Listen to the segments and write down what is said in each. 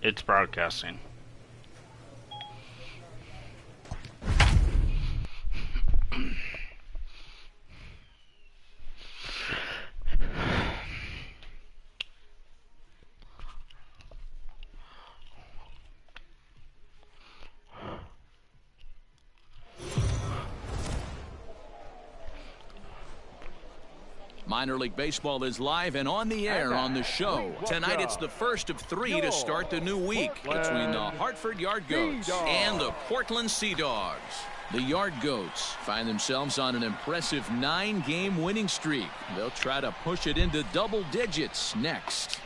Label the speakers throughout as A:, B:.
A: It's broadcasting.
B: Minor League Baseball is live and on the air on the show. Tonight it's the first of 3 to start the new week between the Hartford Yard Goats and the Portland Sea Dogs. The Yard Goats find themselves on an impressive 9-game winning streak. They'll try to push it into double digits next.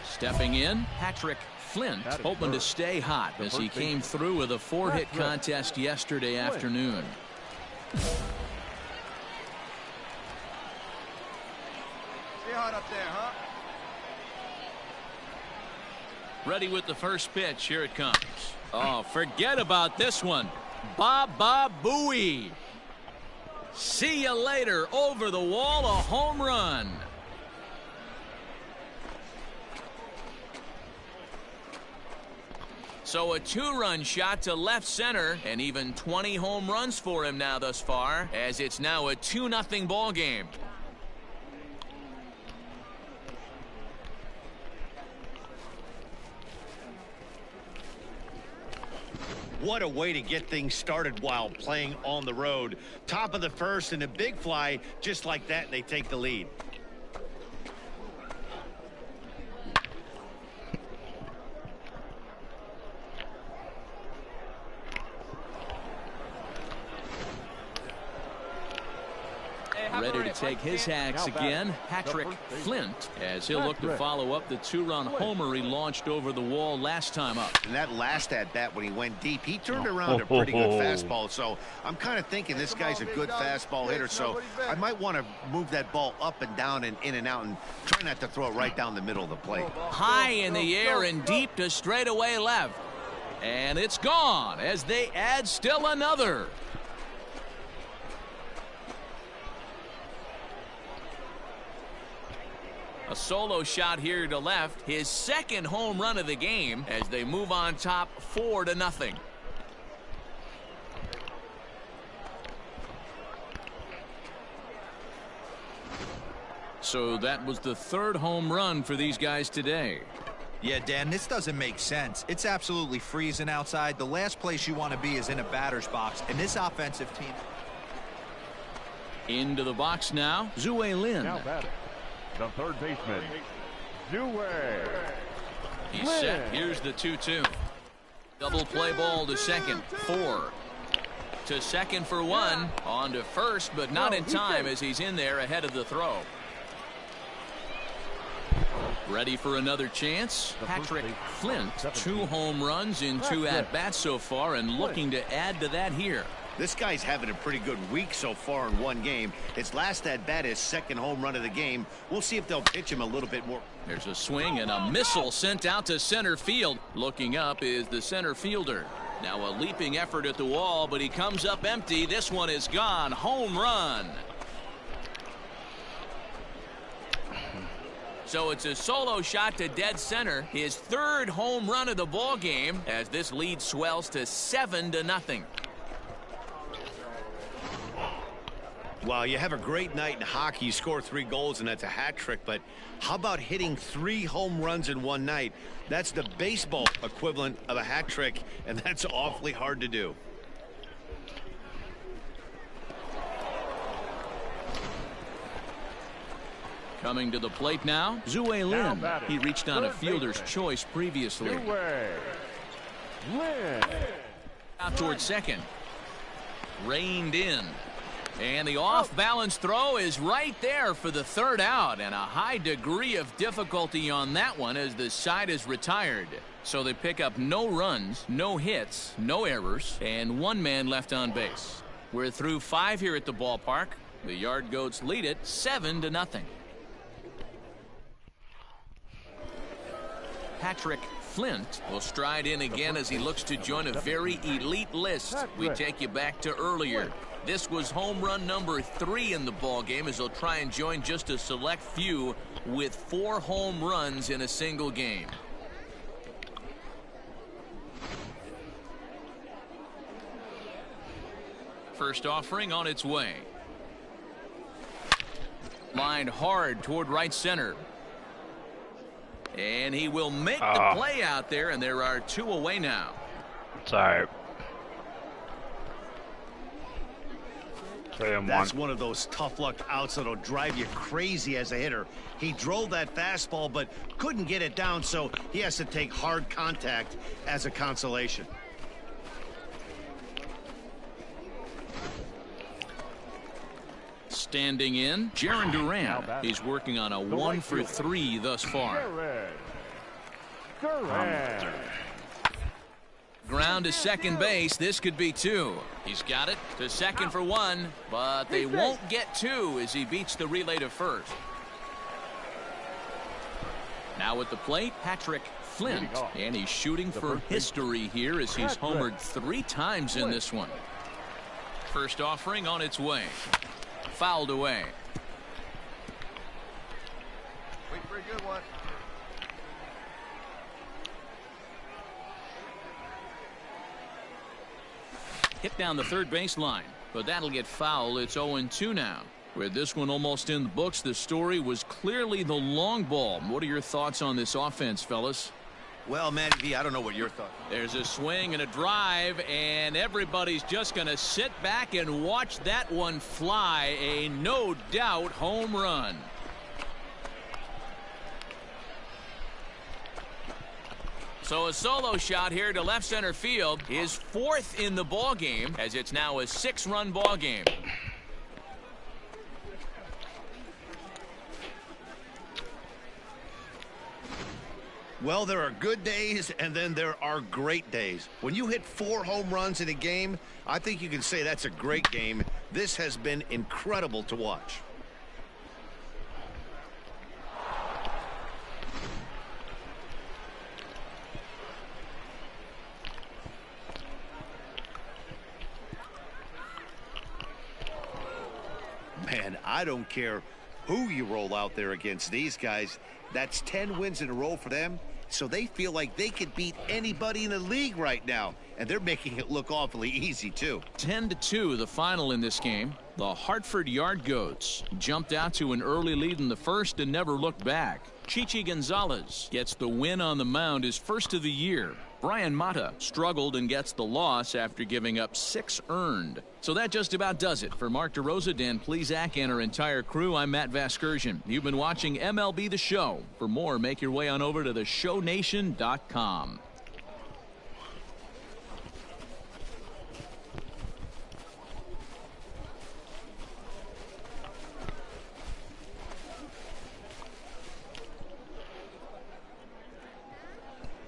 B: Stepping in, Patrick Flint, hoping to stay hot as he came through with a 4-hit contest yesterday afternoon.
C: Stay hot up there, huh?
B: Ready with the first pitch. Here it comes. Oh, forget about this one. Baba Booey. See you later. Over the wall, a home run. So a 2-run shot to left center, and even 20 home runs for him now thus far, as it's now a 2-0 ball game.
D: What a way to get things started while playing on the road. Top of the first and a big fly, just like that, and they take the lead.
B: Ready to take his hacks again, Patrick Flint, as he'll look to follow up the 2-run homer he launched over the wall last time up.
D: And that last at-bat when he went deep, he turned around a pretty good fastball. So I'm kind of thinking this guy's a good fastball hitter, so I might want to move that ball up and down and in and out and try not to throw it right down the middle of the plate.
B: High in the air and deep to straightaway left. And it's gone as they add still another. A solo shot here to left, his second home run of the game as they move on top 4-0. So that was the 3rd home run for these guys today.
C: Yeah, Dan, this doesn't make sense. It's absolutely freezing outside. The last place you want to be is in a batter's box, and this offensive team.
B: Into the box now, Zue Lin.
E: Now batting, the third baseman, Zue.
B: He's set. Here's the 2-2. Double play ball to second. 4. To second for 1. On to first, but not in time as he's in there ahead of the throw. Ready for another chance. Patrick Flint, 2 home runs in 2 at-bats so far, and looking to add to that here.
D: This guy's having a pretty good week so far in 1 game. His last at-bat is 2nd home run of the game. We'll see if they'll pitch him a little bit more.
B: There's a swing and a missile sent out to center field. Looking up is the center fielder. Now a leaping effort at the wall, but he comes up empty. This one is gone. Home run. So it's a solo shot to dead center. His 3rd home run of the ball game as this lead swells to 7-0.
D: Well, you have a great night in hockey. You score 3 goals, and that's a hat trick. But how about hitting 3 home runs in 1 night? That's the baseball equivalent of a hat trick, and that's awfully hard to do.
B: Coming to the plate now, Zue Lin. He reached on a fielder's choice previously. Out towards second. Reined in. And the off-balance throw is right there for the 3rd out, and a high degree of difficulty on that one as the side is retired. So they pick up no runs, no hits, no errors, and 1 man left on base. We're through 5 here at the ballpark. The Yard Goats lead it 7-0. Patrick Flint will stride in again as he looks to join a very elite list. We take you back to earlier. This was home run number 3 in the ball game, as he'll try and join just a select few with 4 home runs in a single game. First offering on its way. Lined hard toward right center. And he will make the play out there, and there are 2 away now.
A: It's all right.
D: That's one of those tough luck outs that'll drive you crazy as a hitter. He drove that fastball but couldn't get it down, so he has to take hard contact as a consolation.
B: Standing in, Jaron Duran. He's working on a 1 for 3 thus far. Ground to second base. This could be 2. He's got it to second for 1, but they won't get 2 as he beats the relay to first. Now at the plate, Patrick Flint, and he's shooting for history here as he's homered 3 times in this one. First offering on its way. Fouled away.
F: Wait for a good one.
B: Hit down the third base line, but that'll get foul. It's 0-2 now. With this one almost in the books, the story was clearly the long ball. What are your thoughts on this offense, fellas?
D: Well, Matty V, I don't know what your thoughts are.
B: There's a swing and a drive, and everybody's just going to sit back and watch that one fly. A no doubt home run. So a solo shot here to left center field, his 4th in the ball game, as it's now a 6-run ball game.
D: Well, there are good days and then there are great days. When you hit 4 home runs in a game, I think you can say that's a great game. This has been incredible to watch. Man, I don't care who you roll out there against these guys. That's 10 wins in a row for them, so they feel like they could beat anybody in the league right now, and they're making it look awfully easy too.
B: 10-2 the final in this game. The Hartford Yard Goats jumped out to an early lead in the first and never looked back. Chichi Gonzalez gets the win on the mound, his first of the year. Brian Mata struggled and gets the loss after giving up 6 earned. So that just about does it. For Mark DeRosa, Dan Plesac, and our entire crew, I'm Matt Vasgersian. You've been watching MLB The Show. For more, make your way on over to theshownation.com.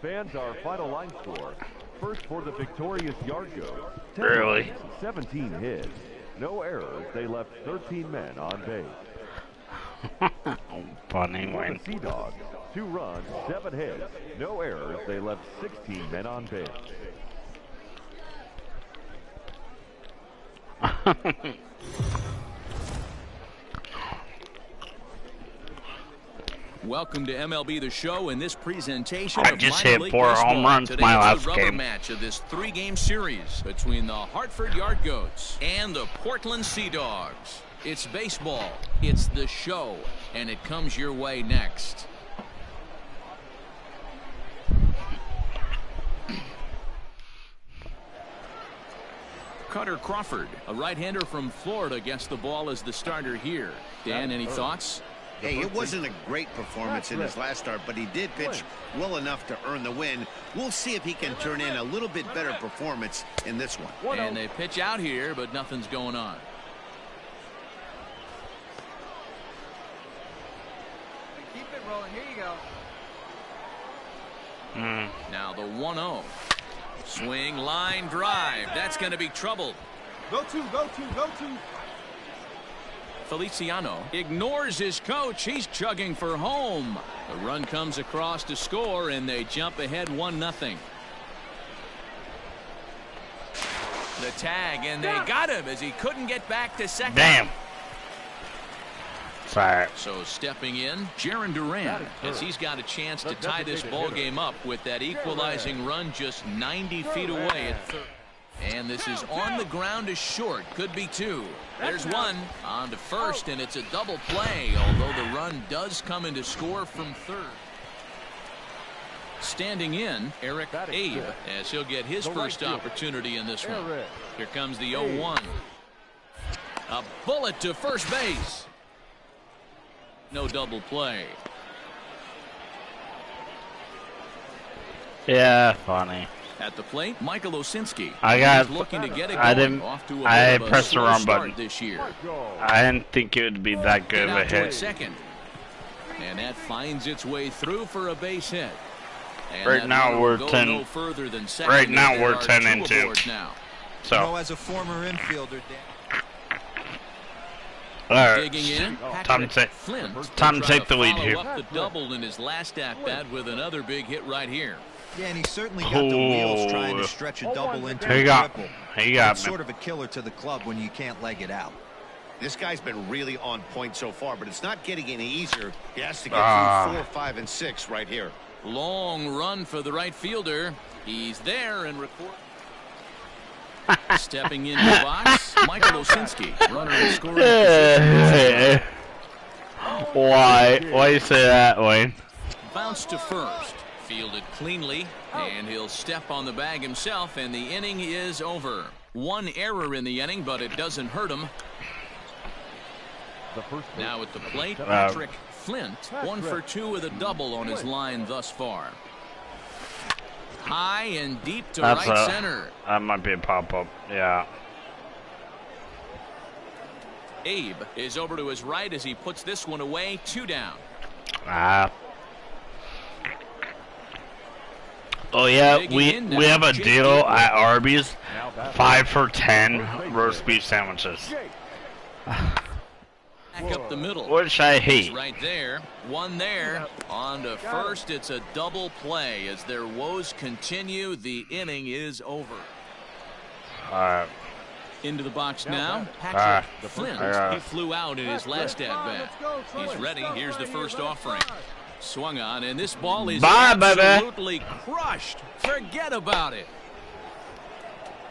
E: Fans, our final line score. First for the victorious Yard Goats. 10
A: Really?
E: runs, 17 hits. No errors. They left 13 men on base.
A: Funny
E: For
A: win.
E: the Sea Dogs, 2 runs, 7 hits. No errors. They left 16 men on base.
B: Welcome to MLB The Show in this presentation
A: I
B: of
A: just
B: minor
A: hit
B: league
A: 4
B: baseball.
A: home runs
B: Today
A: my
B: it's
A: last
B: the rubber
A: game.
B: match of this 3-game series between the Hartford Yard Goats and the Portland Sea Dogs. It's baseball, it's the show, and it comes your way next. Cutter Crawford, a right-hander from Florida, gets the ball as the starter here. Dan, any thoughts?
D: Hey, it wasn't a great performance in his last start, but he did pitch well enough to earn the win. We'll see if he can turn in a little bit better performance in this one.
B: And they pitch out here, but nothing's going on.
F: Keep it rolling. Here you go.
B: Now the 1-0. Swing, line, drive. That's going to be trouble.
F: Go to.
B: Feliciano ignores his coach. He's chugging for home. The run comes across to score, and they jump ahead 1-0. The tag, and they got him as he couldn't get back to second.
A: Damn. Sorry.
B: So stepping in, Jaron Duran, as he's got a chance to tie this ball game up with that equalizing run just 90 feet away at third. And this is on the ground is short. Could be two. There's one. On to first, and it's a double play, although the run does come into score from third. Standing in, Eric Abe, as he'll get his first opportunity in this one. Here comes the 0-1. A bullet to first base. No double play.
A: Yeah, funny.
B: At the plate, Michael Osinski.
A: I got.
B: He's looking to get it
A: I
B: going.
A: didn't.
B: Off to a
A: I
B: bit of a
A: pressed the
B: slow
A: wrong
B: start
A: button
B: this year.
A: I didn't think it would be that good of a
B: Out toward
A: hit.
B: second. And that finds its way through for a base hit. And
A: Right now we're 10.
B: No further than second.
A: Right now
B: There
A: we're
B: are
A: 10
B: two
A: and 2.
B: aboard now.
A: So.
C: You know, as a former infielder, Dan.
A: All
B: Digging in,
A: right. Time to
B: Flint.
A: time to take the lead
B: Follow
A: here.
B: up the double in his last at bat with another big hit right here.
C: Yeah, and he certainly got the wheels trying to stretch a double into
A: He
C: a
A: got.
C: triple.
A: He got
C: It's
A: me.
C: sort of a killer to the club when you can't leg it out.
D: This guy's been really on point so far, but it's not getting any easier. He has to get through 4, 5, and 6 right here.
B: Long run for the right fielder. He's there and record. Stepping into the box, Michael Osinski, runner in scoring position.
A: Why? Why you say that, Wayne?
B: Bounce to first. Fielded cleanly, and he'll step on the bag himself, and the inning is over. One error in the inning, but it doesn't hurt him. Now at the plate, Patrick Flint, 1 for 2 with a double on his line thus far. High and deep to
A: That's
B: right center.
A: That might be a pop-up. Yeah.
B: Abe is over to his right as he puts this one away. 2 down.
A: Oh yeah, we have a deal at Arby's. 5 for 10 roast beef sandwiches.
B: Back up the middle.
A: Which I hate.
B: Right there. One there. On to first. It's a double play. As their woes continue, the inning is over. Into the box now. Patrick Flint. He flew out in his last at-bat. He's ready. Here's the first offering. Swung on, and this ball is absolutely crushed. Forget about it.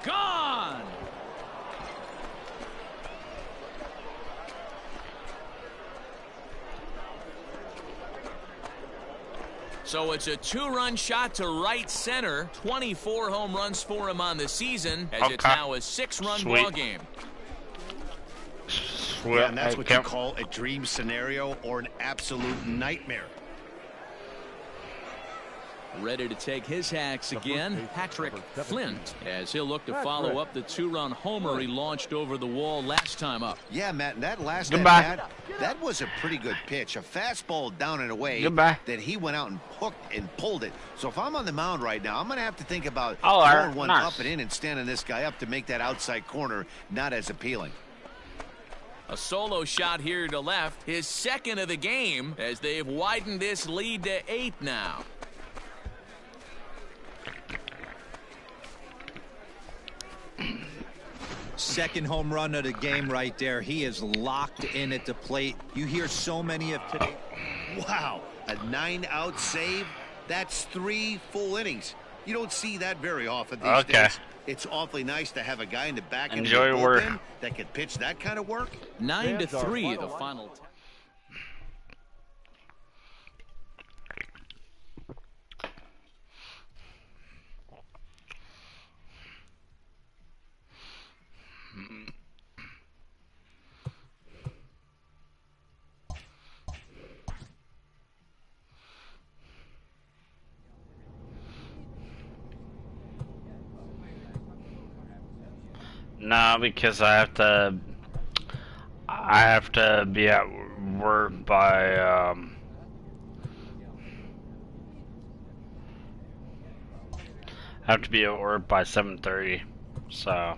B: Gone. So it's a 2-run shot to right center. 24 home runs for him on the season, as it's now a 6-run ball game.
D: Yeah, and that's what you call a dream scenario or an absolute nightmare.
B: Ready to take his hacks again, Patrick Flint, as he'll look to follow up the 2-run homer he launched over the wall last time up.
D: Yeah, Matt, and that last at-bat, that was a pretty good pitch. A fastball down and away that he went out and hooked and pulled it. So if I'm on the mound right now, I'm going to have to think about throwing one up and in and standing this guy up to make that outside corner not as appealing.
B: A solo shot here to left, his second of the game, as they've widened this lead to 8 now.
C: Second home run of the game right there. He is locked in at the plate. You hear so many of today.
D: Wow, a 9-out save. That's 3 full innings. You don't see that very often these days. It's awfully nice to have a guy in the back end of the bullpen that can pitch that kind of work.
B: 9-3 the final.
A: No, because I have to be at work by I have to be at work by 7:30, so.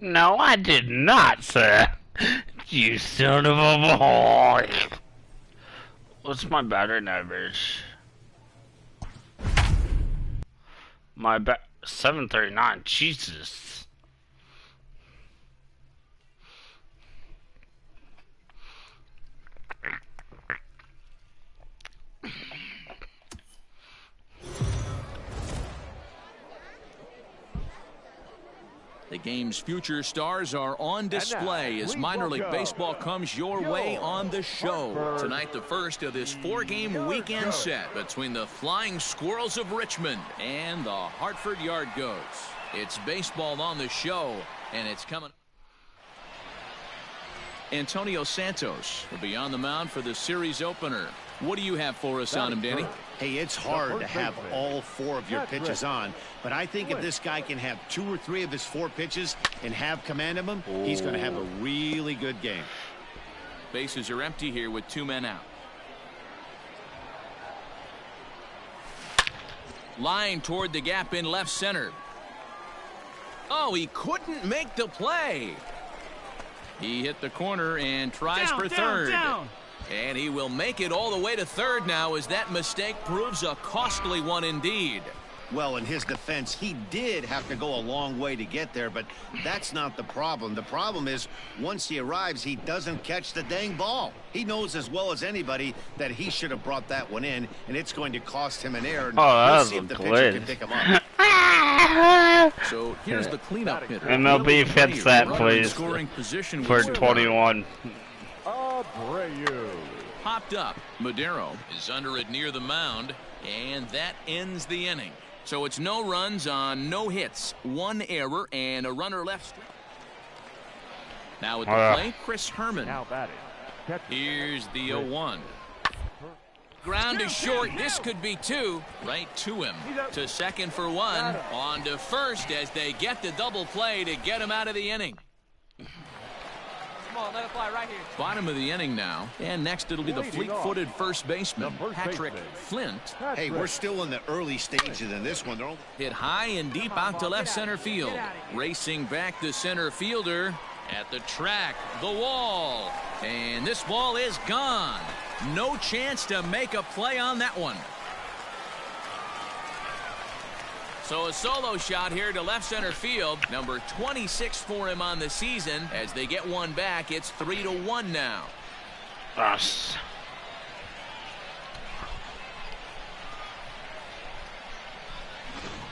A: No, I did not, sir. You son of a boy. What's my batting average? My 739. Jesus.
B: The game's future stars are on display as minor league baseball comes your way on the show. Tonight, the first of this 4-game weekend set between the Flying Squirrels of Richmond and the Hartford Yard Goats. It's baseball on the show, and it's coming. Antonio Santos will be on the mound for the series opener. What do you have for us on him, Danny?
D: Hey, it's hard to have all 4 of your pitches on, but I think if this guy can have 2 or 3 of his 4 pitches and have command of them, he's going to have a really good game.
B: Bases are empty here with 2 men out. Line toward the gap in left center. Oh, he couldn't make the play. He hit the corner and tries for third. And he will make it all the way to third now as that mistake proves a costly one indeed.
D: Well, in his defense, he did have to go a long way to get there, but that's not the problem. The problem is once he arrives, he doesn't catch the dang ball. He knows as well as anybody that he should have brought that one in, and it's going to cost him an error.
A: Oh,
D: we'll see if the
A: pitcher
D: can pick him up.
B: So here's the cleanup hitter.
A: MLB fits that, please.
B: Scoring position
A: For 21.
E: Abreu.
B: Popped up. Madero is under it near the mound, and that ends the inning. So it's no runs on no hits, 1 error, and a runner left. Now with the play, Chris Herman.
E: Now batting.
B: Here's the 0-1. Ground is short. This could be 2. Right to him. To second for 1. On to first as they get the double play to get him out of the inning.
F: Come on, let it fly right here.
B: Bottom of the inning now. And next it'll be the fleet-footed first baseman, Patrick Flint.
D: Hey, we're still in the early stages in this one.
B: Hit high and deep out to left center field. Racing back the center fielder at the track, the wall. And this ball is gone. No chance to make a play on that one. So a solo shot here to left center field. Number 26 for him on the season. As they get one back, it's 3-1 now.
A: Us.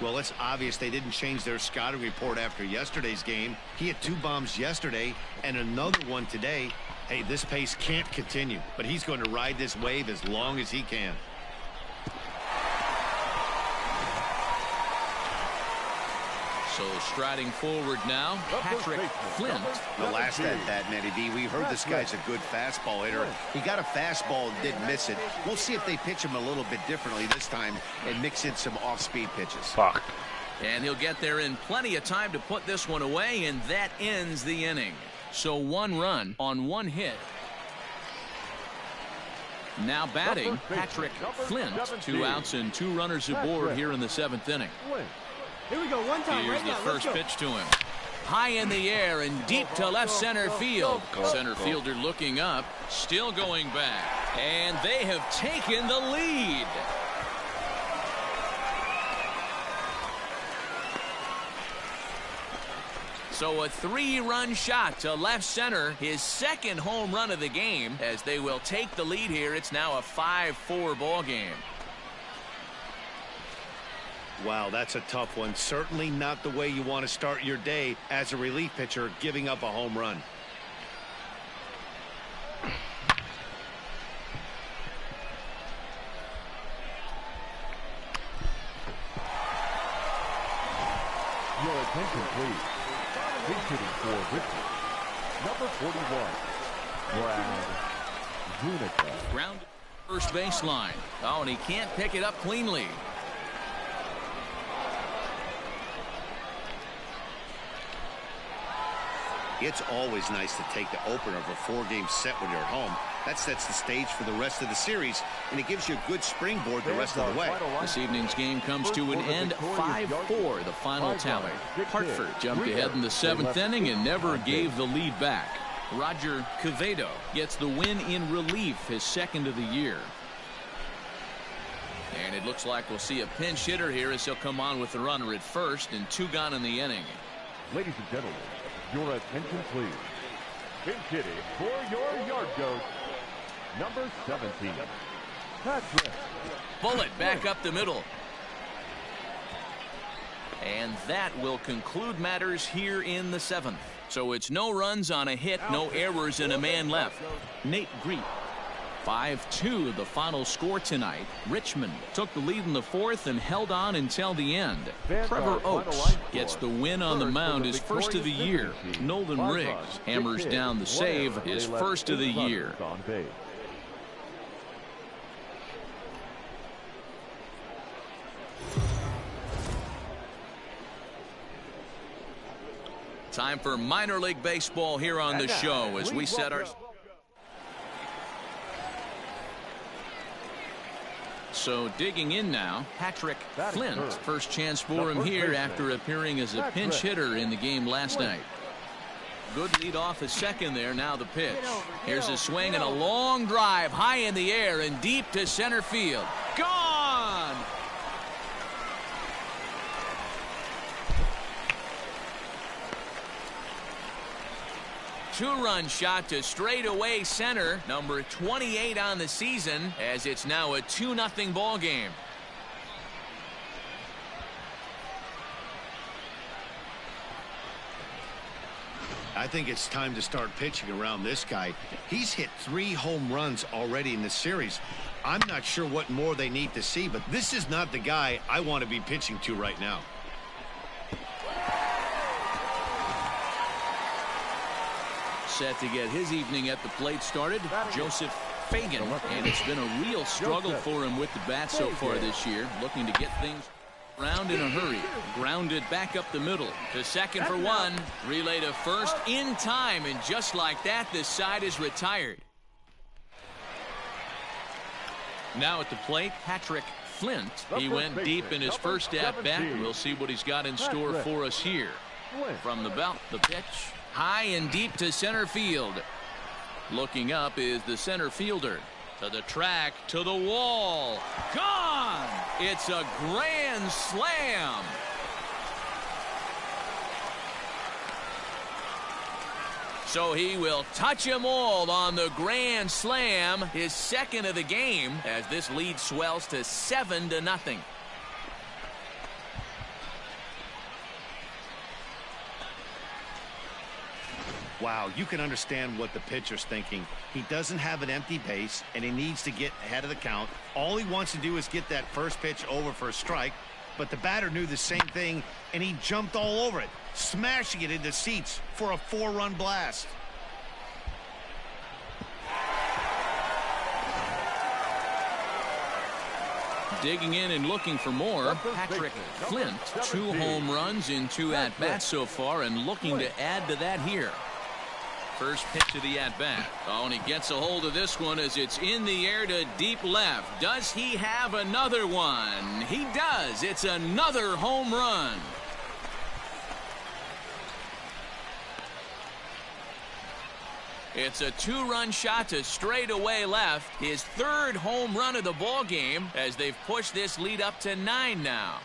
D: Well, it's obvious they didn't change their scouting report after yesterday's game. He had 2 bombs yesterday and another one today. Hey, this pace can't continue, but he's going to ride this wave as long as he can.
B: So striding forward now, Patrick Flint.
D: The last at that, Matty B, we heard this guy's a good fastball hitter. He got a fastball and didn't miss it. We'll see if they pitch him a little bit differently this time and mix in some off-speed pitches.
A: Fuck.
B: And he'll get there in plenty of time to put this one away, and that ends the inning. So 1 run on 1 hit. Now batting, Patrick Flint. 2 outs and 2 runners aboard here in the 7th inning.
F: Here we go, one time.
B: Here's the first pitch to him. High in the air and deep to left center field. Center fielder looking up, still going back. And they have taken the lead. So a 3-run shot to left center, his 2nd home run of the game. As they will take the lead here, it's now a 5-4 ball game.
D: Wow, that's a tough one. Certainly not the way you want to start your day as a relief pitcher, giving up a home run.
E: Your attention, please. Big hitting for Richmond. Number 41, Brad Zunica.
B: Ground first baseline. Oh, and he can't pick it up cleanly.
D: It's always nice to take the opener of a 4-game set when you're at home. That sets the stage for the rest of the series, and it gives you a good springboard the rest of the way.
B: This evening's game comes to an end, 5-4, the final tally. Hartford jumped ahead in the 7th inning and never gave the lead back. Roger Quevedo gets the win in relief, his 2nd of the year. And it looks like we'll see a pinch hitter here as he'll come on with the runner at first and 2 gone in the inning.
E: Ladies and gentlemen, your attention please. Pinch hitting for your yard goat, number 17, Patrick.
B: Bullet back up the middle. And that will conclude matters here in the 7th. So it's no runs on a hit, no errors, and a man left. Nate Greet. 5-2 the final score tonight. Richmond took the lead in the 4th and held on until the end. Trevor Oakes gets the win on the mound, his 1st of the year. Nolan Riggs hammers down the save, his 1st of the year. Time for minor league baseball here on the show as we set our... So digging in now, Patrick Flint. First chance for him here after appearing as a pinch hitter in the game last night. Good lead off his 2nd there. Now the pitch. Here's a swing and a long drive high in the air and deep to center field. Gone! Two-run shot to straightaway center, number 28 on the season, as it's now a 2-0 ball game.
D: I think it's time to start pitching around this guy. He's hit 3 home runs already in this series. I'm not sure what more they need to see, but this is not the guy I want to be pitching to right now.
B: Set to get his evening at the plate started, Joseph Fagan, and it's been a real struggle for him with the bat so far this year, looking to get things around in a hurry. Grounded back up the middle to second for 1, relay to first in time, and just like that, this side is retired. Now at the plate, Patrick Flint. He went deep in his first at bat, and we'll see what he's got in store for us here. From the belt, the pitch. High and deep to center field. Looking up is the center fielder. To the track, to the wall. Gone! It's a grand slam. So he will touch them all on the grand slam, his 2nd of the game, as this lead swells to 7-0.
D: Wow, you can understand what the pitcher's thinking. He doesn't have an empty base, and he needs to get ahead of the count. All he wants to do is get that first pitch over for a strike, but the batter knew the same thing, and he jumped all over it, smashing it into seats for a 4-run blast.
B: Digging in and looking for more, Patrick Flint. 2 home runs in 2 at-bats so far, and looking to add to that here. First pitch of the at-bat. Oh, and he gets a hold of this one as it's in the air to deep left. Does he have another one? He does. It's another home run. It's a 2-run shot to straightaway left. His 3rd home run of the ball game as they've pushed this lead up to 9 now.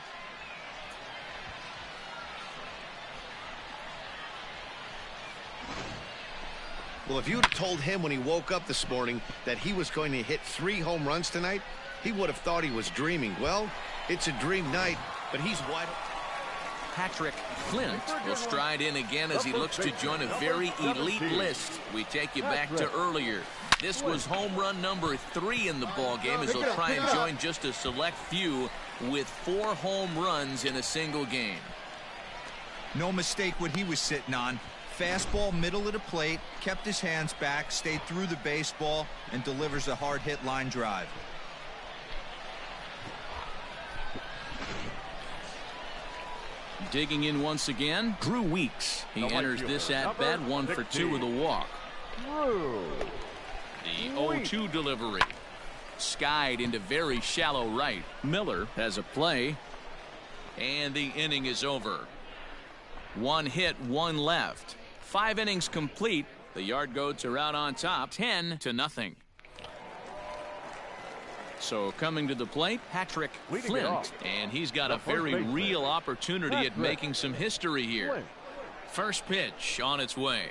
D: Well, if you'd have told him when he woke up this morning that he was going to hit 3 home runs tonight, he would have thought he was dreaming. Well, it's a dream night, but he's wide open.
B: Patrick Flint will stride in again as he looks to join a very elite list. We take you back to earlier. This was home run number 3 in the ball game as he'll try and join just a select few with 4 home runs in a single game.
C: No mistake what he was sitting on. Fastball middle of the plate, kept his hands back, stayed through the baseball, and delivers a hard hit line drive.
B: Digging in once again, Drew Weeks. He enters this at-bat 1 for 2 with a walk. The 0-2 delivery. Skied into very shallow right. Miller has a play. And the inning is over. 1 hit, 1 left. 5 innings complete. The Yard Goats are out on top, 10-0. So coming to the plate, Patrick Flint, and he's got a very real opportunity at making some history here. First pitch on its way.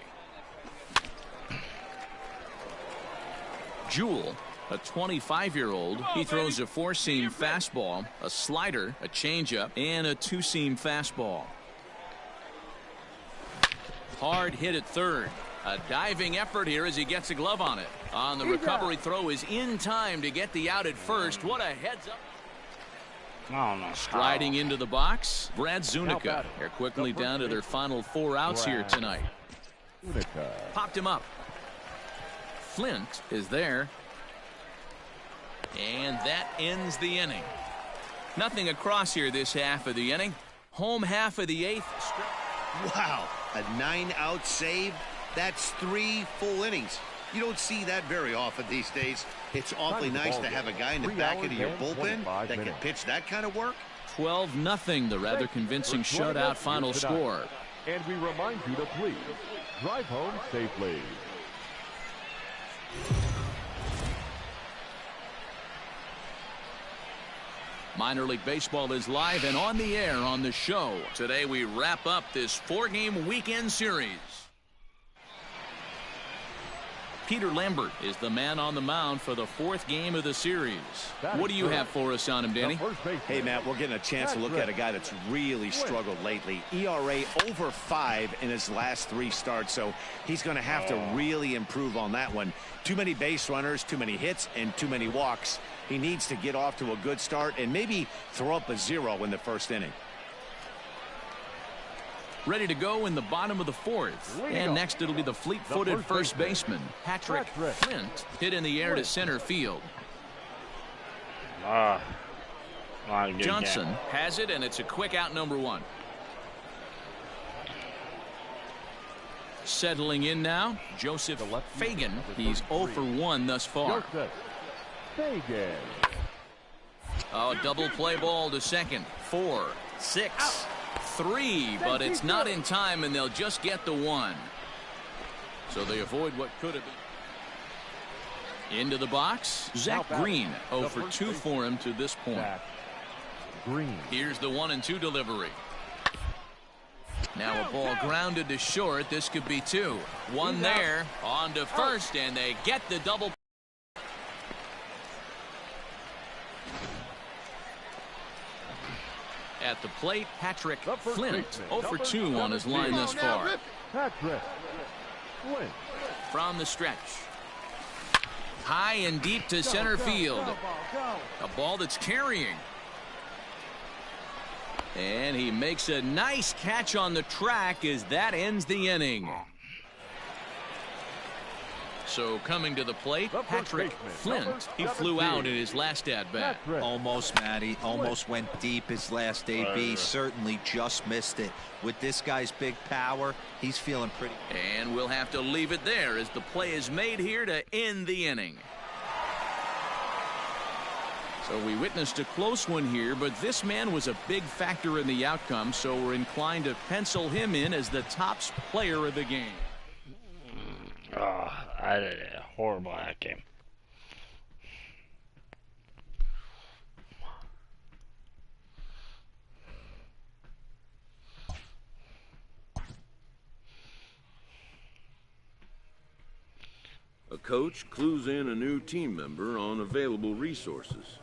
B: Jewell, a 25-year-old, he throws a 4-seam fastball, a slider, a changeup, and a 2-seam fastball. Hard hit at third. A diving effort here as he gets a glove on it. On the recovery throw is in time to get the out at first. What a heads up.
A: Oh, no.
B: Striding into the box, Brad Zunica. They're quickly down to their final 4 outs here tonight. Popped him up. Flint is there. And that ends the inning. Nothing across here this half of the inning. Home half of the 8th.
D: Wow, a 9-out save. That's 3 full innings. You don't see that very often these days. It's awfully nice to have a guy in the back end of your bullpen that can pitch that kind of work.
B: 12-0, the rather convincing shutout final score.
E: And we remind you to please drive home safely.
B: Minor League Baseball is live and on the air on the show. Today we wrap up this 4-game weekend series. Peter Lambert is the man on the mound for the 4th game of the series. What do you have for us on him, Danny?
D: Hey, Matt, we're getting a chance to look at a guy that's really struggled lately. ERA over 5 in his last 3 starts, so he's going to have to really improve on that one. Too many base runners, too many hits, and too many walks. He needs to get off to a good start and maybe throw up a 0 in the first inning.
B: Ready to go in the bottom of the 4th. And next it'll be the fleet-footed first baseman, Patrick Flint, hit in the air to center field. Johnson has it, and it's a quick out, number 1. Settling in now, Joseph Fagan. He's 0 for 1 thus far. Oh, double play ball to second. 4, 6, 3, but it's not in time, and they'll just get the 1. So they avoid what could have been. Into the box, Zach Green. 0 for 2 for him to this point. Here's the 1-2 delivery. Now a ball grounded to short. This could be 2. 1 there, on to first, and they get the double. At the plate, Patrick Flint, 0 for 2 on his line thus far. From the stretch. High and deep to center field. A ball that's carrying. And he makes a nice catch on the track as that ends the inning. So coming to the plate, Patrick Flint. He flew out in his last at-bat.
C: Almost, Matty. Almost went deep his last AB. Certainly just missed it. With this guy's big power, he's feeling pretty.
B: And we'll have to leave it there as the play is made here to end the inning. So we witnessed a close one here, but this man was a big factor in the outcome, so we're inclined to pencil him in as the top player of the game.
A: I did a horrible that game.
G: A coach clues in a new team member on available resources.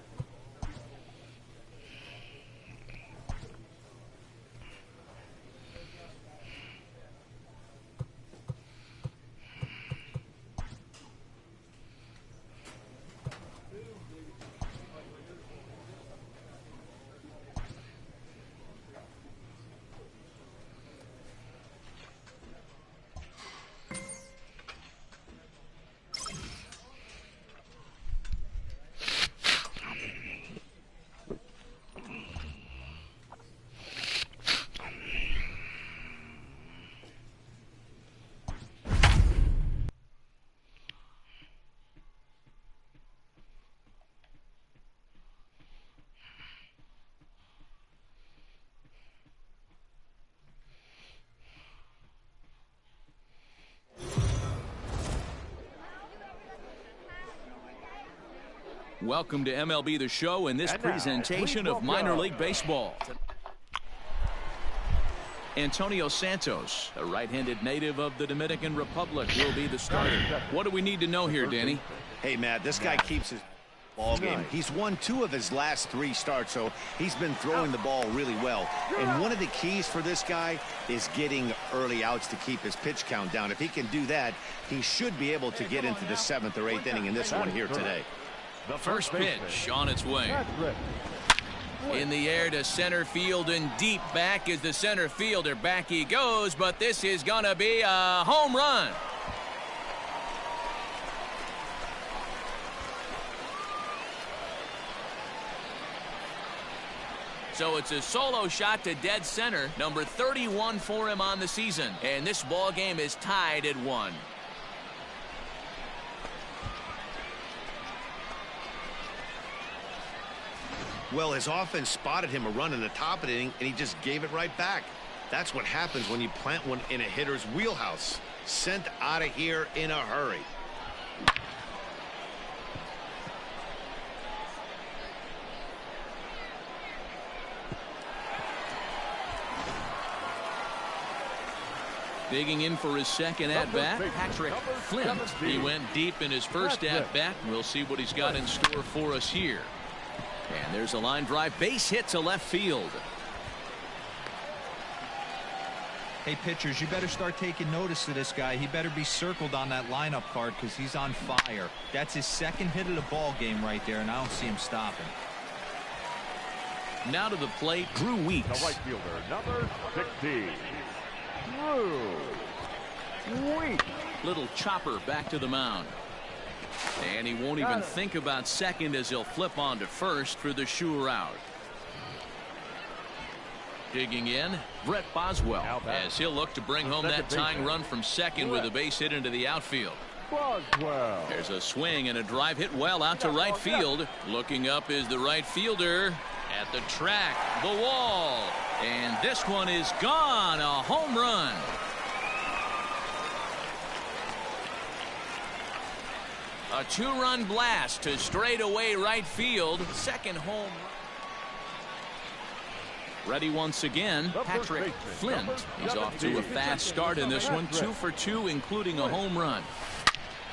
B: Welcome to MLB The Show and this presentation of minor league baseball. Antonio Santos, a right-handed native of the Dominican Republic, will be the starter. What do we need to know here, Danny?
D: Hey, Matt, this guy keeps his ball game. He's won 2 of his last 3 starts, so he's been throwing the ball really well. And one of the keys for this guy is getting early outs to keep his pitch count down. If he can do that, he should be able to get into the 7th or 8th inning in this one here today.
B: The first pitch on its way. In the air to center field and deep back is the center fielder. Back he goes, but this is going to be a home run. So it's a solo shot to dead center, number 31 for him on the season. And this ball game is tied at 1.
D: Well, his offense spotted him a run in the top of the inning, and he just gave it right back. That's what happens when you plant one in a hitter's wheelhouse. Sent out of here in a hurry.
B: Digging in for his second at-bat, Patrick Flint. He went deep in his first at-bat. We'll see what he's got in store for us here. And there's a line drive, base hit to left field.
C: Hey, pitchers, you better start taking notice of this guy. He better be circled on that lineup card because he's on fire. That's his 2nd hit of the ball game right there, and I don't see him stopping.
B: Now to the plate, Drew Weeks.
E: The right fielder, number 16. Drew Weeks.
B: Little chopper back to the mound. And he won't even think about second as he'll flip on to first for the sure out. Digging in, Brett Boswell, as he'll look to bring home that tying run from second with a base hit into the outfield.
E: Boswell.
B: There's a swing and a drive hit well out to right field. Looking up is the right fielder at the track, the wall. And this one is gone, a home run. A 2-run blast to straightaway right field. Second home. Ready once again, Patrick Flint. He's off to a fast start in this one. 2 for 2, including a home run.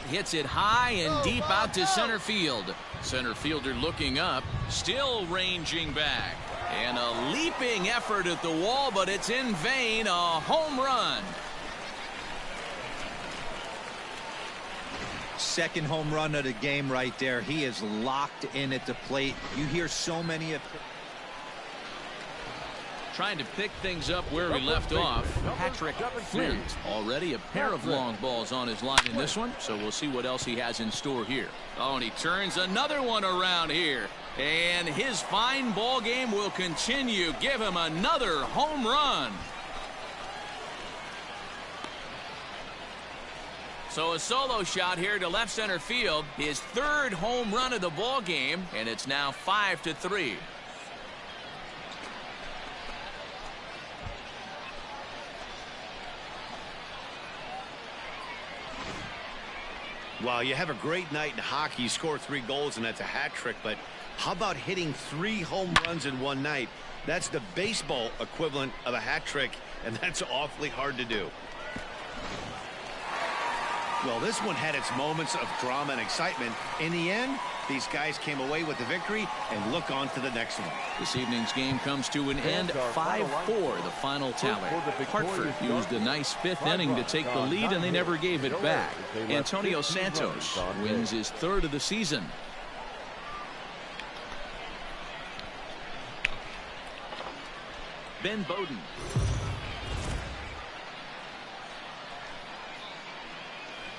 B: Hits it high and deep out to center field. Center fielder looking up, still ranging back. And a leaping effort at the wall, but it's in vain. A home run.
C: 2nd home run of the game right there. He is locked in at the plate. You hear so many of...
B: Trying to pick things up where we left off. Patrick Flint, already a pair of long balls on his line in this one, so we'll see what else he has in store here. Oh, and he turns another one around here. And his fine ball game will continue. Give him another home run. So a solo shot here to left center field. His 3rd home run of the ball game, and it's now 5-3.
D: Well, you have a great night in hockey. You score 3 goals, and that's a hat trick. But how about hitting 3 home runs in one night? That's the baseball equivalent of a hat trick, and that's awfully hard to do. Well, this one had its moments of drama and excitement. In the end, these guys came away with the victory and look on to the next one.
B: This evening's game comes to an end, 5-4, the final tally. Hartford used a nice 5th inning to take the lead, and they never gave it back. Antonio Santos wins his 3rd of the season. Ben Bowden.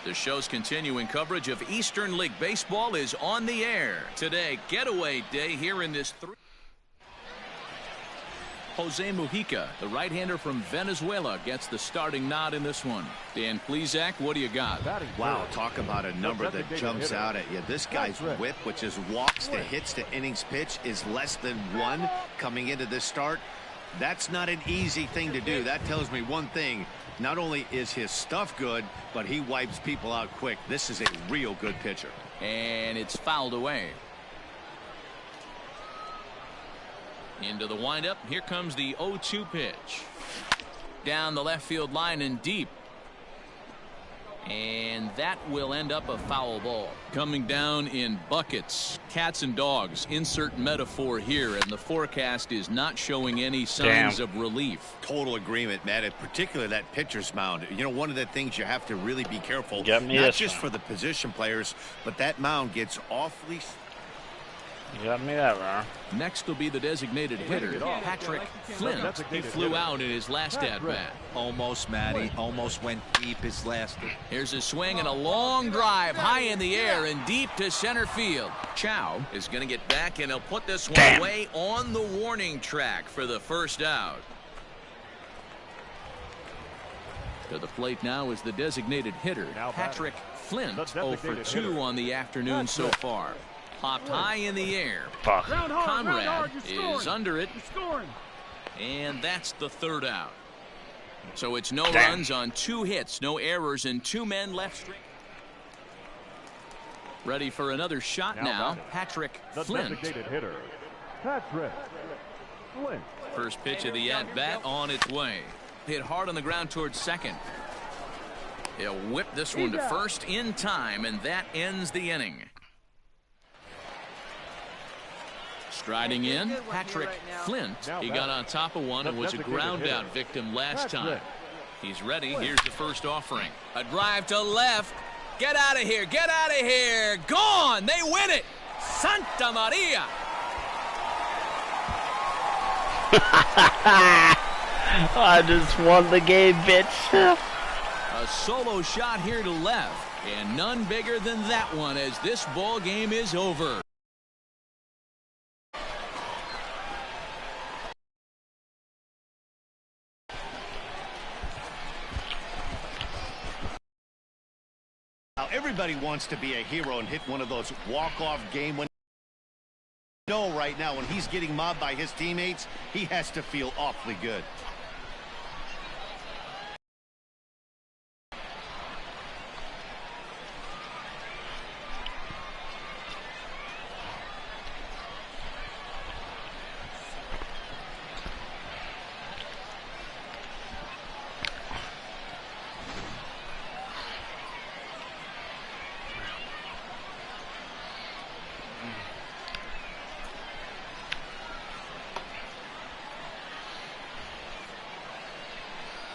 B: The show's continuing coverage of Eastern League Baseball is on the air. Today, getaway day here in this 3. Jose Mujica, the right-hander from Venezuela, gets the starting nod in this one. Dan Plesac, what do you got?
D: Wow, talk about a number that jumps out at you. This guy's whip, which is walks to hits to innings pitch, is less than 1 coming into this start. That's not an easy thing to do. That tells me one thing. Not only is his stuff good, but he wipes people out quick. This is a real good pitcher.
B: And it's fouled away. Into the windup. Here comes the 0-2 pitch. Down the left field line and deep. And that will end up a foul ball. Coming down in buckets. Cats and dogs. Insert metaphor here. And the forecast is not showing any signs of relief.
D: Total agreement, Matt. In particular, that pitcher's mound. You know, one of the things you have to really be careful. Not just for the position players, but that mound gets awfully...
A: You got me that wrong.
B: Next will be the designated hitter, Patrick Flint. He flew out in his last at-bat.
C: Almost, Matty. Almost went deep his last.
B: Here's a swing and a long drive high in the air and deep to center field. Chow is going to get back, and he'll put this one away on the warning track for the first out. To the plate now is the designated hitter, Patrick Flint. 0 for 2 on the afternoon so far. Popped high in the air. Conrad is under it. And that's the third out. So it's no runs on 2 hits, no errors, and 2 men left. Ready for another shot now. Patrick Flint.
E: Hitter, Patrick Flint.
B: First pitch of the at-bat on its way. Hit hard on the ground towards second. He'll whip this one to first in time, and that ends the inning. Striding in, Patrick Flint. He got on top of one and was a ground-out victim last time. He's ready. Here's the first offering. A drive to left. Get out of here. Get out of here. Gone. They win it. Santa Maria.
A: I just won the game, bitch.
B: A solo shot here to left. And none bigger than that one as this ball game is over.
D: Everybody wants to be a hero and hit one of those walk-off game winners. No, right now when he's getting mobbed by his teammates, he has to feel awfully good.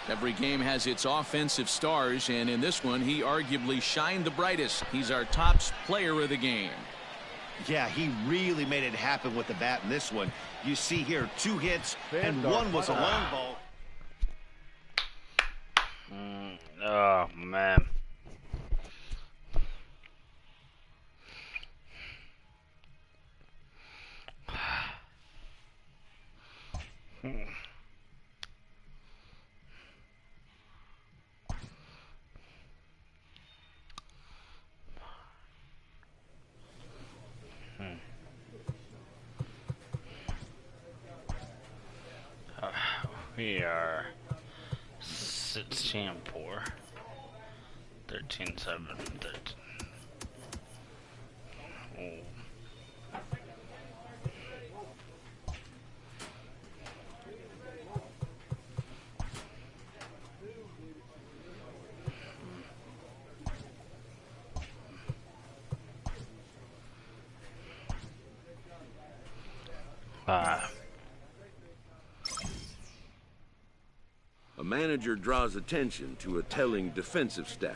B: Every game has its offensive stars, and in this one, he arguably shined the brightest. He's our top player of the game.
D: Yeah, he really made it happen with the bat in this one. You see here 2 hits, and 1 was a long ball.
A: Oh, man. We are 16-4, 13-7, 13.
G: A manager draws attention to a telling defensive stat.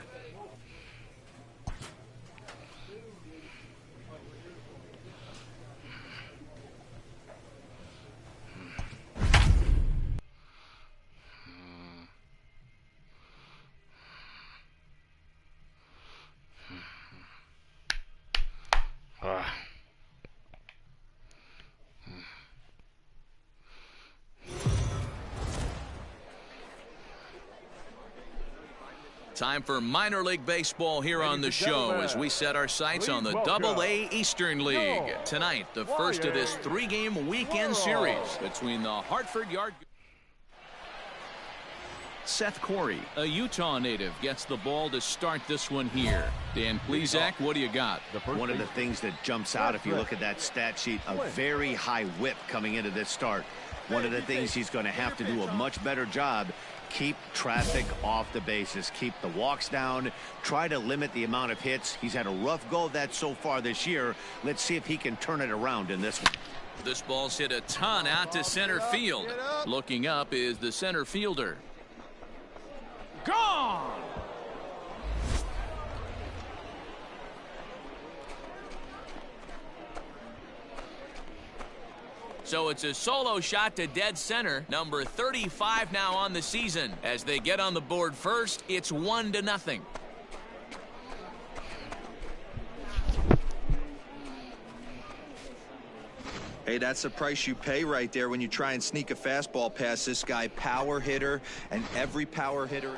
B: Time for minor league baseball here on the show as we set our sights on the Double-A Eastern League. Tonight, the first of this 3-game weekend series between the Hartford Yard. Seth Corey, a Utah native, gets the ball to start this one here. Dan Plesac, what do you got?
D: One of the things that jumps out if you look at that stat sheet, a very high whip coming into this start. One of the things he's going to have to do a much better job, keep traffic off the bases, keep the walks down, try to limit the amount of hits. He's had a rough go of that so far this year. Let's see if he can turn it around in this one.
B: This ball's hit a ton out to center field. Looking up is the center fielder.
F: Gone!
B: So it's a solo shot to dead center. Number 35 now on the season. As they get on the board first, it's 1-0.
C: Hey, that's the price you pay right there when you try and sneak a fastball past this guy. Power hitter, and every power hitter.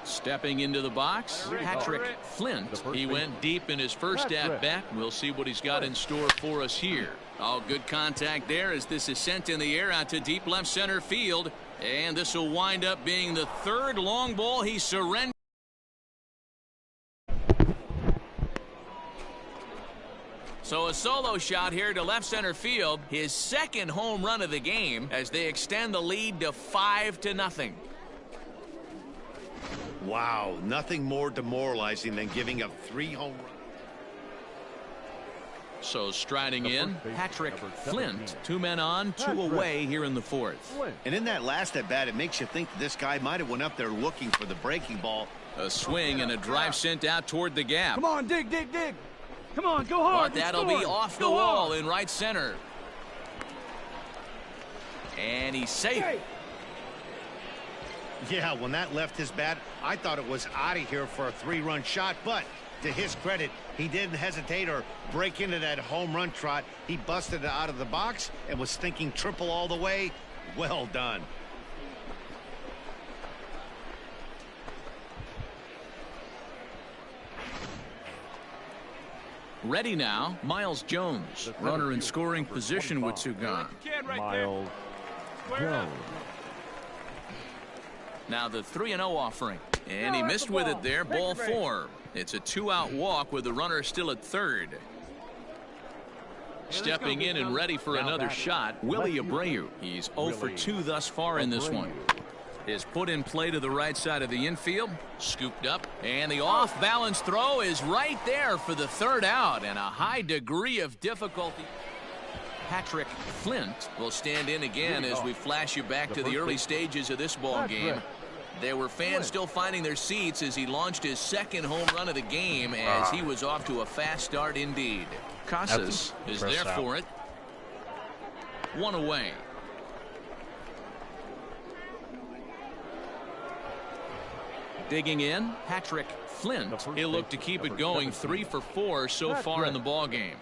B: Stepping into the box, Patrick Flint. He went deep in his first at-bat. We'll see what he's got in store for us here. Oh, good contact there as this is sent in the air out to deep left center field. And this will wind up being the third long ball he surrendered. So a solo shot here to left center field. His second home run of the game as they extend the lead to 5-0.
D: Wow, nothing more demoralizing than giving up 3 home runs.
B: So striding in, Patrick Flint. 2 men on, 2 away here in the 4th.
D: And in that last at bat, it makes you think that this guy might have went up there looking for the breaking ball.
B: A swing and a drive sent out toward the gap.
F: Come on, dig, dig, dig. Come on, go hard.
B: But that'll be off the wall in right center. And he's safe.
D: Yeah, when that left his bat, I thought it was out of here for a 3-run shot, but to his credit, he didn't hesitate or break into that home run trot. He busted it out of the box and was thinking triple all the way. Well done.
B: Ready now, Miles Jones. Runner in scoring position with 2 gone.
E: Miles Jones.
B: Now the 3-0 offering. And he missed with it there, ball 4. It's a 2-out walk with the runner still at third. Stepping in and ready for another shot, Willie Abreu. He's 0 for 2 thus far in this one. Is put in play to the right side of the infield. Scooped up. And the off-balance throw is right there for the 3rd out. And a high degree of difficulty. Patrick Flint will stand in again as we flash you back to the early stages of this ball game. There were fans still finding their seats as he launched his second home run of the game as he was off to a fast start indeed. Casas is there for it. 1 away. Digging in, Patrick Flint. He'll look to keep it going. 3 for 4 so far in the ball game.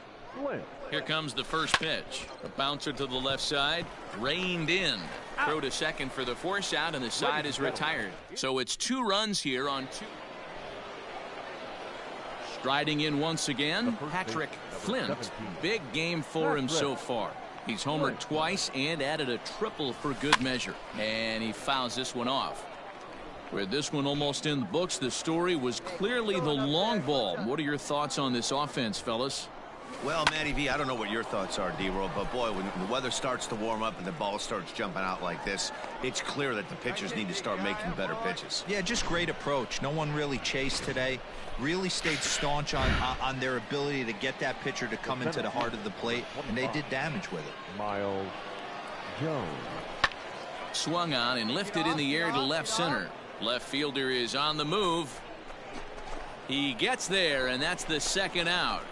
B: Here comes the first pitch. A bouncer to the left side, reined in. Throw to second for the force out, and the side is retired. So it's 2 runs here on 2. Striding in once again, Patrick Flint. Big game for him so far. He's homered twice and added a triple for good measure. And he fouls this one off. With this one almost in the books, the story was clearly the long ball. What are your thoughts on this offense, fellas?
D: Well, Matty V, I don't know what your thoughts are, D-Roll, but boy, when the weather starts to warm up and the ball starts jumping out like this, it's clear that the pitchers need to start making better pitches.
C: Yeah, just great approach. No one really chased today. Really stayed staunch on their ability to get that pitcher to come into the heart of the plate, and they did damage with it.
E: Miles Jones.
B: Swung on and lifted in the air to left center. Left fielder is on the move. He gets there, and that's the 2nd out.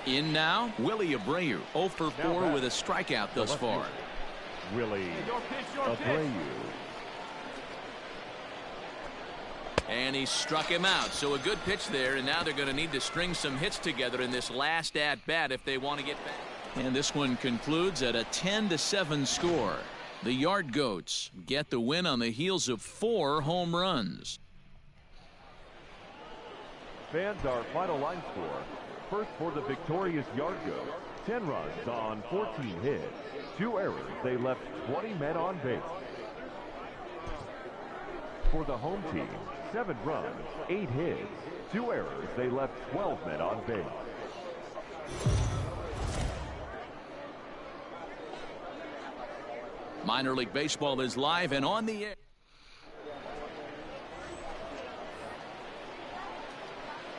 B: In now, Willie Abreu, 0 for 4 with a strikeout thus far.
E: Willie Abreu.
B: And he struck him out. So a good pitch there, and now they're going to need to string some hits together in this last at-bat if they want to get back. And this one concludes at a 10-7 score. The Yard Goats get the win on the heels of 4 home runs.
E: Fans, our final line score. First for the victorious Yard Goats, 10 runs on 14 hits, 2 errors. They left 20 men on base. For the home team, 7 runs, 8 hits, 2 errors. They left 12 men on base.
B: Minor League Baseball is live and on the air.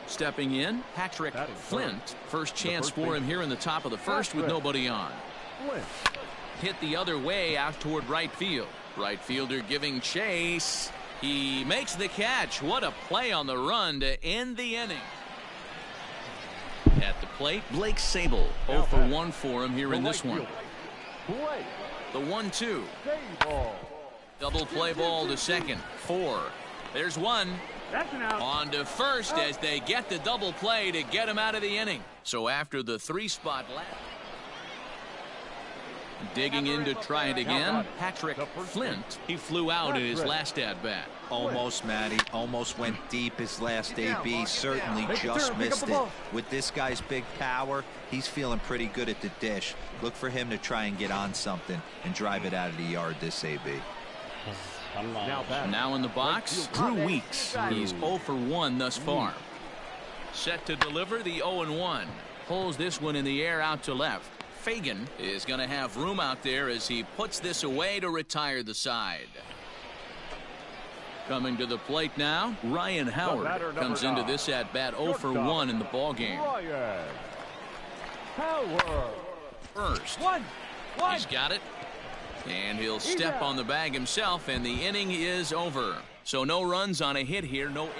B: Stepping in, Patrick Flint. First chance for him here in the top of the first with nobody on. Hit the other way out toward right field. Right fielder giving chase. He makes the catch. What a play on the run to end the inning. At the plate, Blake Sable. 0 for 1 for him here in this one. The 1-2. Double play ball to second. 4. There's 1.
F: That's an out.
B: On to first as they get the double play to get him out of the inning. So after the 3-spot last. Digging in to try it again, Patrick Flint. He flew out in his last at-bat.
C: Almost, Matty. Almost went deep his last AB. Certainly just missed it. With this guy's big power, he's feeling pretty good at the dish. Look for him to try and get on something and drive it out of the yard this AB.
B: Now in the box, Drew Weeks. He's 0 for 1 thus far. Set to deliver the 0-1. Pulls this one in the air out to left. Fagan is going to have room out there as he puts this away to retire the side. Coming to the plate now, Ryan Howard comes into this at-bat 0 for 1 in the ballgame. First, he's got it. And he'll step on the bag himself, and the inning is over. So no runs on a hit here, no error.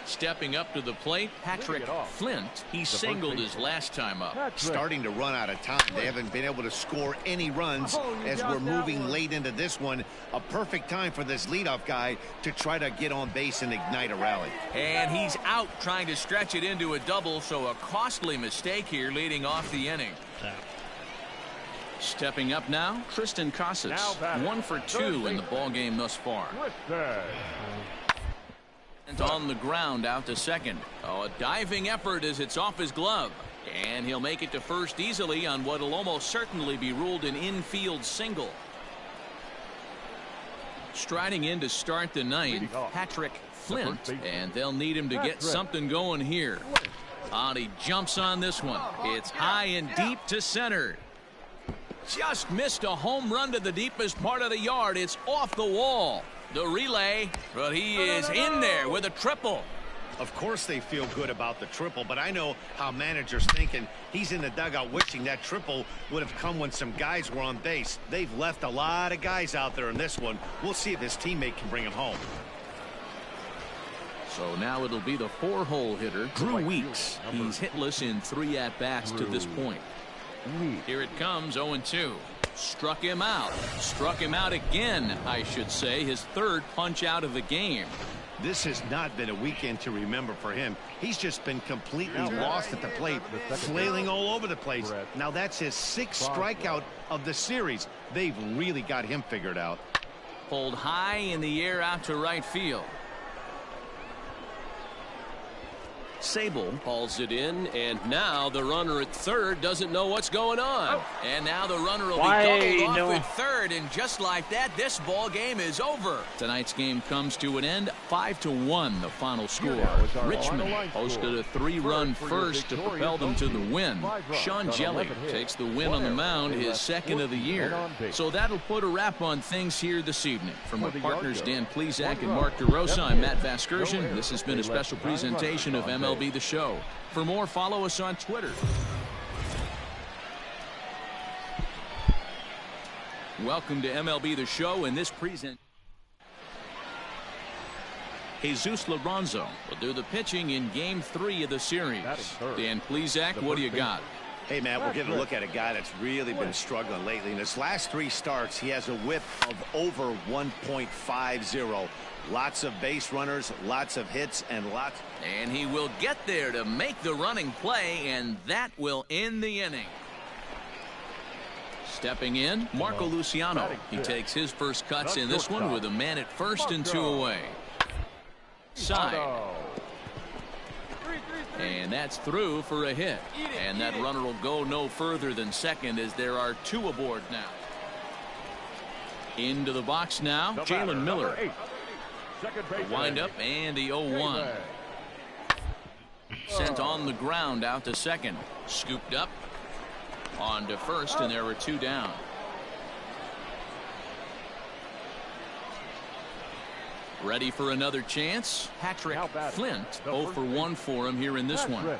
B: Stepping up to the plate, Patrick Flint. He singled his last time up.
D: Starting to run out of time. They haven't been able to score any runs as we're moving late into this one. A perfect time for this leadoff guy to try to get on base and ignite a rally.
B: And he's out trying to stretch it into a double, so a costly mistake here leading off the inning. Stepping up now, Tristan Casas. 1 for 2 in the ballgame thus far. And on the ground out to second. Oh, a diving effort as it's off his glove. And he'll make it to first easily on what will almost certainly be ruled an infield single. Striding in to start the ninth, Patrick Flint. And they'll need him to get something going here. And he jumps on this one. It's high and deep to center. Just missed a home run to the deepest part of the yard. It's off the wall. The relay, but he is in there with a triple.
D: Of course they feel good about the triple, but I know how managers thinking. He's in the dugout wishing that triple would have come when some guys were on base. They've left a lot of guys out there in this one. We'll see if his teammate can bring him home.
B: So now it'll be the 4-hole hitter, Drew Weeks. He's hitless in 3 at-bats to this point. Here it comes, 0-2. Struck him out. Struck him out again, I should say. His 3rd punch out of the game.
D: This has not been a weekend to remember for him. He's just been completely lost at the plate, flailing all over the place. Now that's his 6th strikeout of the series. They've really got him figured out.
B: Pulled high in the air out to right field. Sable hauls it in, and now the runner at third doesn't know what's going on. And now the runner will be doubled off at third, and just like that, this ball game is over. Tonight's game comes to an end, 5-1 the final score. Richmond hosted a 3-run first to propel them to the win. Sean Jelly takes the win on the mound, his 2nd of the year. So that'll put a wrap on things here this evening. From our partners Dan Plesac and Mark DeRosa, I'm Matt Vasgersian. This has been a special presentation of MLB The Show. For more, follow us on Twitter. Welcome to MLB The Show, and this present Jesus Lorenzo will do the pitching in Game 3 of the series. Dan Plesac, what do you got?
D: Hey, man, we're getting a look at a guy that's really been struggling lately. In his last 3 starts, he has a whip of over 1.50. Lots of base runners, lots of hits, and lots.
B: And he will get there to make the running play, and that will end the inning. Stepping in, Marco Luciano. He takes his first cuts in this one with a man at first and 2 away. Side. And that's through for a hit. And that runner will go no further than second as there are 2 aboard now. Into the box now, Jalen Miller. The windup and the 0-1. Sent on the ground out to second. Scooped up. On to first, and there were 2 down. Ready for another chance. Patrick Flint, 0 for 1 for him here in this one.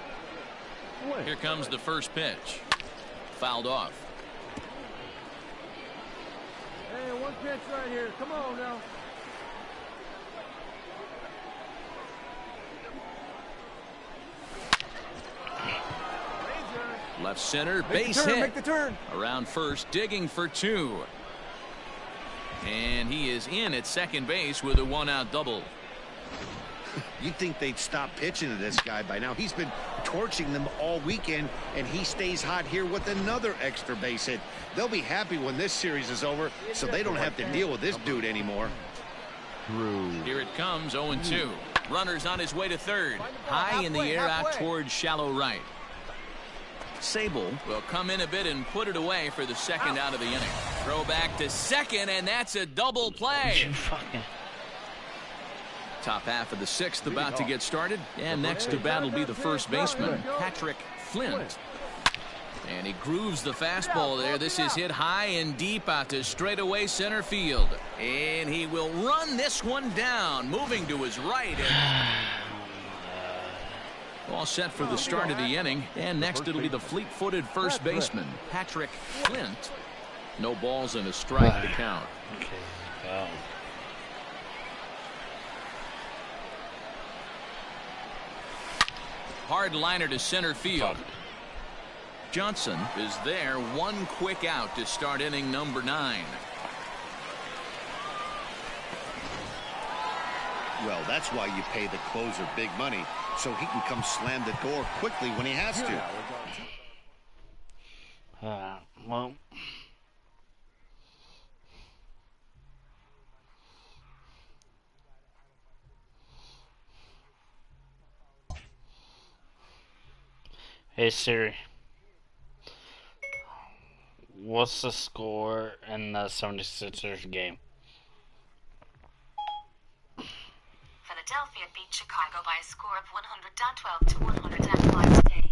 B: Here comes the first pitch. Fouled off.
F: Hey, 1 pitch right here. Come on now.
B: Left center, base hit.
F: Make the turn.
B: Around first, digging for 2. And he is in at second base with a 1-out double.
D: You'd think they'd stop pitching to this guy by now. He's been torching them all weekend, and he stays hot here with another extra base hit. They'll be happy when this series is over, so they don't have to deal with this dude anymore.
B: Here it comes, 0-2. Runner's on his way to third. High in the air out towards shallow right. Sable will come in a bit and put it away for the second out of the inning. Throw back to second, and that's a double play. Top half of the 6th about to get started. And next to bat will be the first baseman, Patrick Flint. And he grooves the fastball there. This is hit high and deep out to straightaway center field. And he will run this one down, moving to his right. All set for the start of the inning. And next it'll be the fleet-footed first baseman, Patrick Flint. No balls and a strike to count.
A: Okay. Wow.
B: Hard liner to center field. Johnson is there. 1 quick out to start inning number 9.
D: Well, that's why you pay the closer big money, so he can come slam the door quickly when he has to.
A: Well. Hey Siri, what's the score in the 76ers game?
H: Philadelphia beat Chicago by a score of 112 to 105 today.